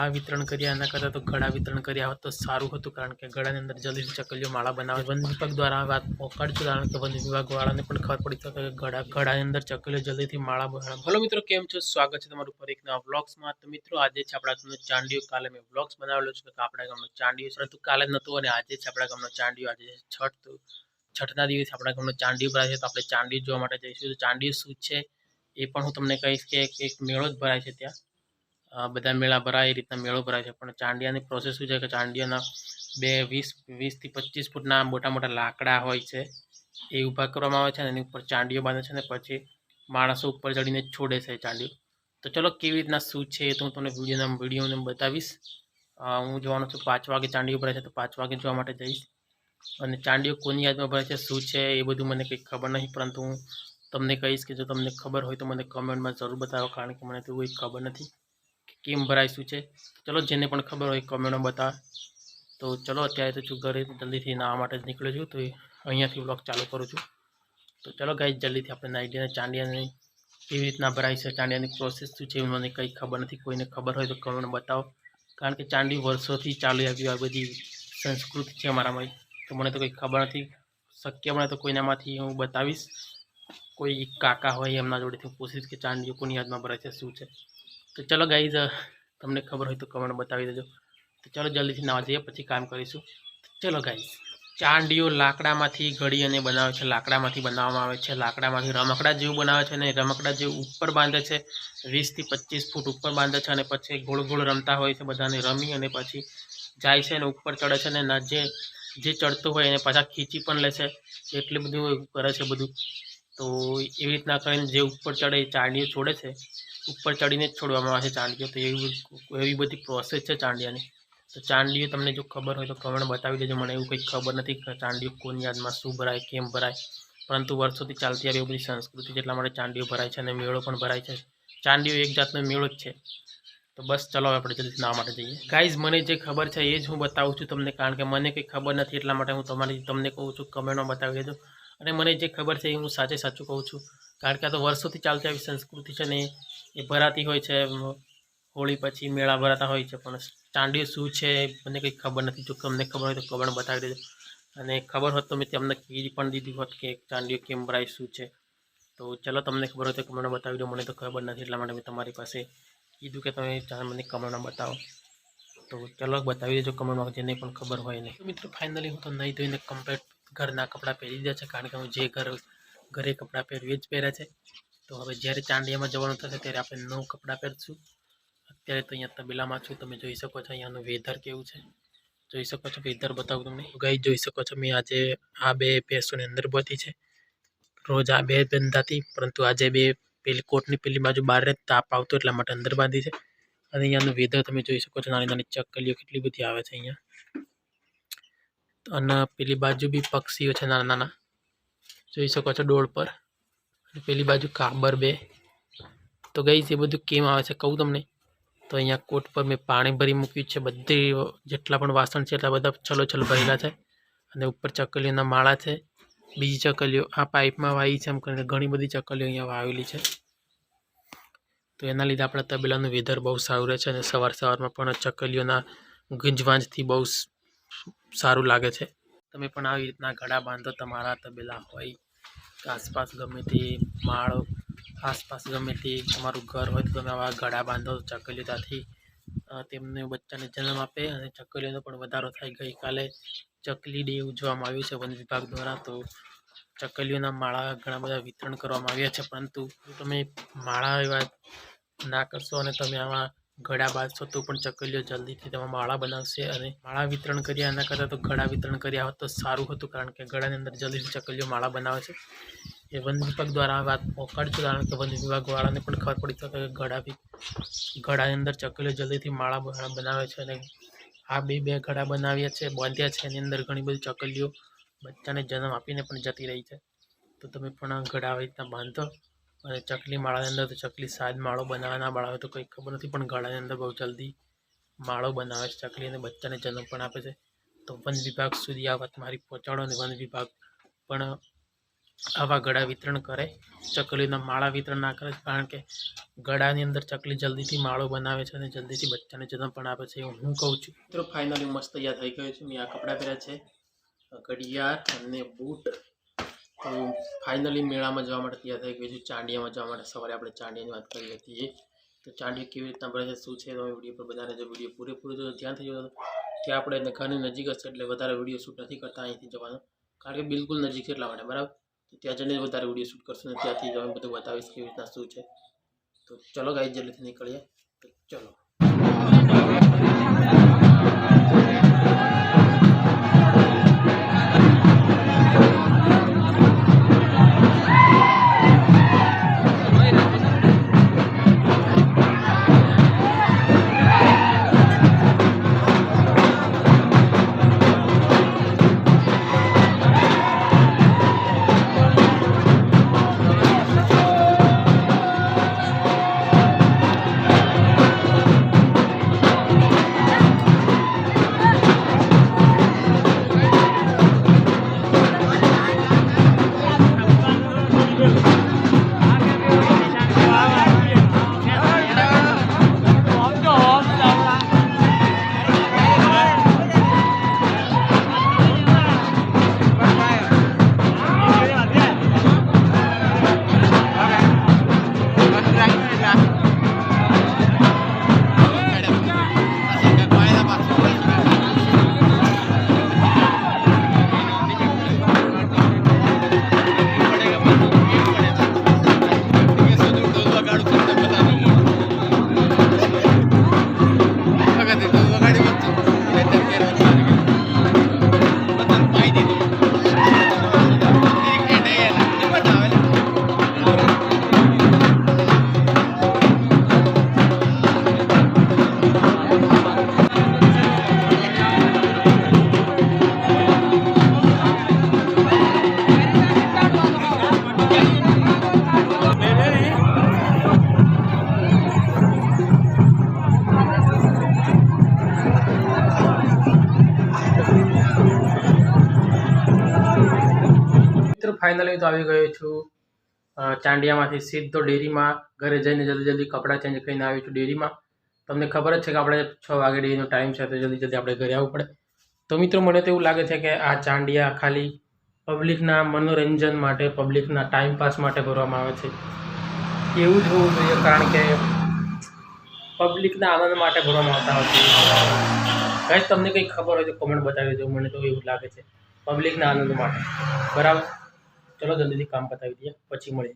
માળા વિતરણ કર્યા એના કરતાં તો ગળા વિતરણ કર્યા હોત તો સારું હતું, કારણ કે ગળાની અંદર જલ્દીથી ચકલીઓ માળા બનાવે. વન વિભાગ દ્વારા આ વાત પકડજો, કારણ કે વન વિભાગવાળાને પણ ખબર પડી શકે કે ગળાની અંદર ચકલીઓ જલ્દીથી માળા બનાવે. હલો મિત્રો, કેમ છો? સ્વાગત છે તમારું ફરી એક નવા વ્લોગ્સમાં. તો મિત્રો, આજે છે આપણા ગામનો ચાંડિયો. કાલે મેં વ્લોગ્સ બનાવેલો છે કે આપણા ગામનો ચાંડિયો છે, પરંતુ કાલે નહોતું અને આજે છે આપણા ગામનો ચાંડિયો. આજે છે છઠ, તો છઠના દિવસે આપણા ગામનો ચાંડિયો ભરાય છે, તો આપણે ચાંડિયો જોવા માટે જઈશું. તો ચાંડિયો શું છે એ પણ હું તમને કહીશ કે એક મેળો જ ભરાય છે ત્યાં. બધા મેળા ભરાય એ રીતના મેળો ભરાય છે, પણ ચાંડિયાની પ્રોસેસ શું છે કે ચાંડિયાના 20 થી 25 ફૂટના મોટા મોટા લાકડા હોય છે, એ ઊભા કરવામાં આવે છે અને એની ઉપર ચાંડિયો બાંધે છે અને પછી માણસો ઉપર ચડીને છોડે છે ચાંડિયો. તો ચલો કેવી રીતના શું છે એ તો હું તમને વિડીયોને બતાવીશ. હું જોવાનો છું 5 વાગે ચાંડિયો ભરાય છે, તો 5 વાગે જોવા માટે જઈશ. અને ચાંડિયો કોની યાદમાં ભરાય છે, શું છે એ બધું મને કંઈ ખબર નહીં, પરંતુ હું તમને કહીશ કે જો તમને ખબર હોય તો મને કમેન્ટમાં જરૂર બતાવો, કારણ કે મને તો કોઈ ખબર નથી કે કેમ ભરાય શું છે. ચલો જેને પણ ખબર હોય કમેન્ટમાં બતાવે. તો ચલો અત્યારે તો છું ઘરે, જલ્દીથી નાહવા માટે જ નીકળ્યો છું, તો અહીંયાથી વ્લોગ ચાલુ કરું છું. તો ચલો ગાઈસ, જલ્દીથી આપણે નાહી લઈએ. ચાંડિયાની કેવી રીતના ભરાય છે, ચાંડિયાની પ્રોસેસ શું છે મને કંઈ ખબર નથી. કોઈને ખબર હોય તો કમેન્ટમાં બતાવો, કારણ કે ચાંદી વર્ષોથી ચાલી આવ્યું, આ બધી સંસ્કૃતિ છે અમારામાં. તો મને તો કંઈ ખબર નથી. શક્ય બને તો કોઈનામાંથી હું બતાવીશ, કોઈ કાકા હોય એમના જોડેથી હું પૂછીશ કે ચાંદીઓ કોની યાદમાં ભરાય છે, શું છે. તો ચલો ગાઈઝ, તમને ખબર હોય તો કમેન્ટ બતાવી દેજો. તો ચલો જલ્દીથી નાવા જઈએ, પછી કામ કરીશું. ચલો ગાઈઝ, ચાંદીઓ લાકડામાંથી ઘડી અને બનાવે છે, લાકડામાંથી બનાવવામાં આવે છે. લાકડામાંથી રમકડા જેવું બનાવે છે અને રમકડા જેવું ઉપર બાંધે છે. 20 થી 25 ફૂટ ઉપર બાંધે છે અને પછી ગોળ ગોળ રમતા હોય છે, બધાને રમી અને પછી જાય છે અને ઉપર ચડે છે, અને જે ચડતું હોય એને પાછા ખીચી પણ લે છે. એટલું બધું કરે છે બધું. તો એવી રીતના કરીને જે ઉપર ચડે એ ચાંડિયો છોડે છે, ઉપર ચડીને જ છોડવામાં આવે છે ચાંડિયો. તો એવી બધી પ્રોસેસ છે ચાંડિયાની. તો ચાંડિયો તમને જો ખબર હોય તો કમેન્ટ બતાવી દેજો. મને એવું કંઈ ખબર નથી કે ચાંડિયો કોની યાદમાં શું ભરાય, કેમ ભરાય, પરંતુ વર્ષોથી ચાલતી આવી એવી બધી સંસ્કૃતિ છે, એટલા માટે ચાંડિયો ભરાય છે અને મેળો પણ ભરાય છે. ચાંડિયો એક જાતનો મેળો જ છે. તો બસ ચલો આપણે જલ્દી નાવા માટે જઈએ. ગાઈઝ, મને જે ખબર છે એ જ હું બતાવું છું તમને, કારણ કે મને કંઈ ખબર નથી, એટલા માટે હું તમને કહું છું, કમેન્ટમાં બતાવી દેજો. અને મને જે ખબર છે એ હું સાચું કહું છું, કારણ કે આ તો વર્ષોથી ચાલતી આવી સંસ્કૃતિ છે ને એ ભરાતી હોય છે. હોળી પછી મેળા ભરાતા હોય છે, પણ ચાંડિયો શું છે મને કંઈ ખબર નથી. જો તમને ખબર હોય તો કમેન્ટ બતાવી દેજો, અને ખબર હોત તો મેં તમને કીધી પણ દીધી હોત કે ચાંડિયો કેમ ભરાય, શું છે. તો ચલો તમને ખબર હોય તો કમેન્ટ બતાવી દો. મને તો ખબર નથી, એટલા માટે મેં તમારી પાસે કીધું કે તમે મને કમેન્ટમાં બતાવો. તો ચલો બતાવી દેજો કમેન્ટમાં, જેને પણ ખબર હોય ને. તો મિત્રો, ફાઇનલી હું તો નહીં ધોઈને કમ્પ્લીટ ઘરના કપડાં પહેરી દીધા છે, કારણ કે હું જે ઘરે કપડાં પહેરવી જ પહેર્યા છે. તો હવે જ્યારે ચાંડિયામાં જવાનું થશે ત્યારે આપણે નવું કપડાં પહેરશું. અત્યારે તો અહીંયા તબેલામાં છું, તમે જોઈ શકો છો અહીંયાનું વેધર કેવું છે. જોઈ શકો છો, વેધર બતાવું તમને. ગાઈ જોઈ શકો છો, મેં આજે આ 2 ભેંસોની અંદર બાંધી છે. રોજ આ 2 બંધાતી, પરંતુ આજે 2 પેલી કોટની પેલી બાજુ બહાર તાપ આવતો એટલા માટે અંદર બાંધી છે. અને અહીંયાનું વેધર તમે જોઈ શકો છો, નાની નાની ચકલીઓ કેટલી બધી આવે છે અહીંયા. અને પેલી બાજુ બી પક્ષીઓ છે નાના નાના, જોઈ શકો છો ડોળ પર. અને પેલી બાજુ કાબર 2. તો ગાઈસ, એ બધું કેમ આવે છે કહું તમને. તો અહીંયા કોટ પર મેં પાણી ભરી મૂક્યું છે. બધી જેટલા પણ વાસણ છે એટલા બધા છલો ભરેલા છે. અને ઉપર ચકલીઓના માળા છે. બીજી ચકલીઓ આ પાઇપમાં વાવી છે, એમ કરીને ઘણી બધી ચકલીઓ અહીંયા વાવેલી છે. તો એના લીધે આપણા તબેલાનું વેધર બહુ સારું રહે છે, અને સવારમાં પણ ચકલીઓના ગુંજવાંજથી બહુ સારું લાગે છે. તમે પણ આવી રીતના ઘડા બાંધો તમારા તબેલા હોય, આસપાસ ગમે તે માળો, આસપાસ ગમે તે તમારું ઘર હોય, તો તમે આવા ઘડા બાંધો. ચકલીઓ ત્યાંથી તેમને બચ્ચાને જન્મ આપે અને ચકલીઓનો પણ વધારો થાય. ગઈકાલે ચકલી ડે ઉજવવામાં આવ્યું છે વન વિભાગ દ્વારા. તો ચકલીઓના માળા ઘણા બધા વિતરણ કરવામાં આવ્યા છે, પરંતુ તમે માળા એવા ના કરશો અને તમે આવા ઘડા બાંધશો તો પણ ચકલીઓ જલ્દીથી તેમાં માળા બનાવશે. અને માળા વિતરણ કર્યા એના કરતાં તો ઘડા વિતરણ કર્યા હોત તો સારું હતું, કારણ કે ગળાની અંદર જલ્દીથી ચકલીઓ માળા બનાવે છે. એ વન વિભાગ દ્વારા આ વાત પકડજો, કારણ કે વન વિભાગવાળાને પણ ખબર પડી શકે કે ગળાની અંદર ચકલીઓ જલ્દીથી માળા બનાવે છે. અને આ 2 ઘડા બાંધ્યા છે, એની અંદર ઘણી બધી ચકલીઓ બચ્ચાને જન્મ આપીને પણ જતી રહી છે. તો તમે પણ ઘડા આવી રીતના બાંધો. અને ચકલી માળાની અંદર તો ચકલી સાજ માળો બનાવે ના બનાવે તો કંઈ ખબર નથી, પણ ગળાની અંદર બહુ જલ્દી માળો બનાવે છે ચકલી, અને બચ્ચાને જન્મ પણ આપે છે. તો વન વિભાગ સુધી આ વાત મારી પહોંચાડો, અને વન વિભાગ પણ આવા ગળા વિતરણ કરે, ચકલીના માળા વિતરણ ના કરે, કારણ કે ગળાની અંદર ચકલી જલ્દીથી માળો બનાવે છે અને જલ્દીથી બચ્ચાને જન્મ પણ આપે છે એવું હું કહું છું. મિત્રો ફાઇનલી મસ્ત તૈયાર થઈ ગયો છે. મેં આ કપડાં પહેર્યા છે, ઘડિયાળ અને બૂટ. તો ફાઇનલી મેળામાં જવા માટે તૈયાર થઈ ગયું છું, ચાંડિયામાં જવા માટે. સવારે આપણે ચાંડિયાની વાત કરી હતી, તો ચાંડિયા કેવી રીતના ભરે છે, શું છે, તમે વિડીયો પર બધાને જો વિડીયો પૂરેપૂરો જો ધ્યાનથી જોયો ત્યાં આપણે ઘરની નજીક હશે એટલે વધારે વિડીયો શૂટ નથી કરતા અહીંથી જવાનું, કારણ કે બિલકુલ નજીક છે એટલા માટે, બરાબર. તો ત્યાં જઈને વધારે વિડીયો શૂટ કરશું ને ત્યાંથી જ બધું બતાવીશ કેવી રીતના શું છે. તો ચલો ગાઈસ જલ્દીથી નીકળીએ. તો ચલો. ફાઇનલી તો આવી ગયો છું ચાંડિયામાંથી સીધો ડેરીમાં. ઘરે જઈને જલ્દી કપડાં ચેન્જ કરીને આવી છું ડેરીમાં. તમને ખબર જ છે કે આપણે 6 વાગે ડેરીનો ટાઈમ છે, તો જલ્દી આપણે ઘરે આવવું પડે. તો મિત્રો મને તો એવું લાગે છે કે આ ચાંડિયા ખાલી પબ્લિકના મનોરંજન માટે, પબ્લિકના ટાઈમપાસ માટે ભરવામાં આવે છે. એવું જ હોવું જોઈએ, કારણ કે પબ્લિકના આનંદ માટે ભરવામાં આવતા હોય છે. ગાઈસ તમને કંઈ ખબર હોય તો કોમેન્ટ બતાવી દો. મને તો એવું લાગે છે પબ્લિકના આનંદ માટે, બરાબર. ચલો જલ્દીથી કામ પતાવી દઈએ, પછી મળીએ.